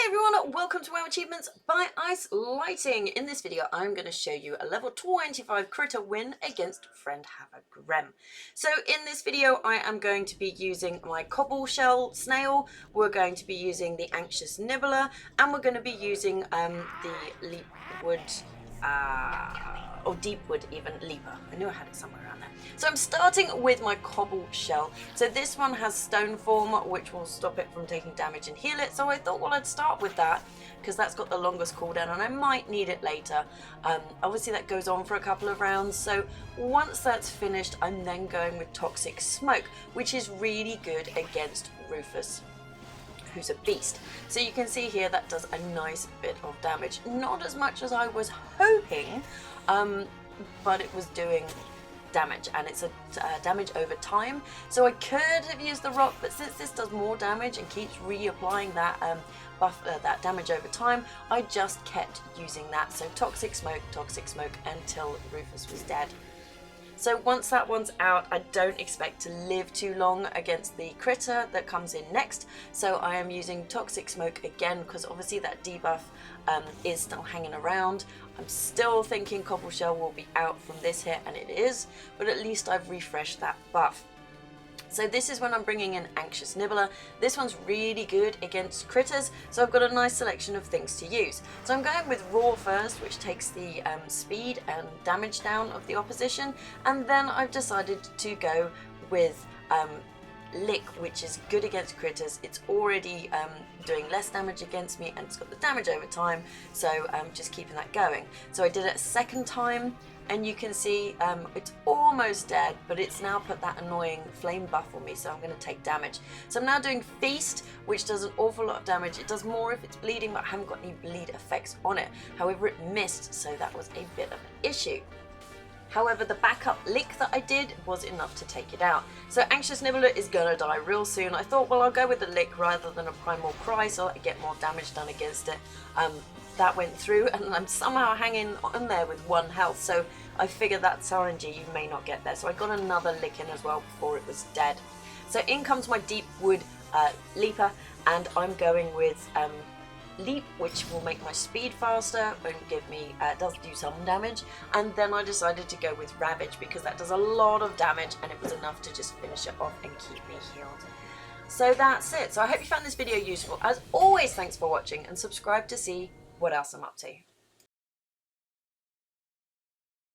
Hey everyone, welcome to WoW Achievements by Ice Lighting. In this video, I'm going to show you a level 25 critter win against Friendhaver Grem. So in this video, I am going to be using my cobble shell snail, we're going to be using the anxious nibbler, and we're going to be using the leapwood, or deepwood even, leaper. I knew I had it somewhere around there. So I'm starting with my cobble shell. So this one has stone form, which will stop it from taking damage and heal it. So I thought, well, I'd start with that because that's got the longest cooldown and I might need it later. Obviously that goes on for a couple of rounds. So once that's finished, I'm then going with toxic smoke, which is really good against Rufus, who's a beast. So you can see here that does a nice bit of damage. Not as much as I was hoping, but it was doing damage, and it's a damage over time. So I could have used the rock, but since this does more damage and keeps reapplying that that damage over time, I just kept using that. So toxic smoke until Rufus was dead. So once that one's out, I don't expect to live too long against the critter that comes in next. So I am using toxic smoke again because obviously that debuff is still hanging around. I'm still thinking cobble shell will be out from this hit, and it is, but at least I've refreshed that buff. So this is when I'm bringing in Anxious Nibbler. This one's really good against critters, so I've got a nice selection of things to use. So I'm going with Roar first, which takes the speed and damage down of the opposition, and then I've decided to go with Lick, which is good against critters. It's already doing less damage against me, and it's got the damage over time, so I'm just keeping that going. So I did it a second time, and you can see it's almost dead, but it's now put that annoying flame buff on me, so I'm going to take damage. So I'm now doing Feast, which does an awful lot of damage. It does more if it's bleeding, but I haven't got any bleed effects on it. However, it missed, so that was a bit of an issue. However, the backup Lick that I did was enough to take it out. So Anxious Nibbler is gonna die real soon. I thought, well, I'll go with the Lick rather than a Primal Cry so I get more damage done against it. That went through, and I'm somehow hanging on there with 1 health, so I figured that's RNG, you may not get there. So I got another Lick in as well before it was dead. So in comes my Deepwood Leaper, and I'm going with Leap, which will make my speed faster and give me, does do some damage. And then I decided to go with Ravage because that does a lot of damage, and it was enough to just finish it off and keep me healed. So that's it. So I hope you found this video useful. As always, thanks for watching, and subscribe to see what else I'm up to.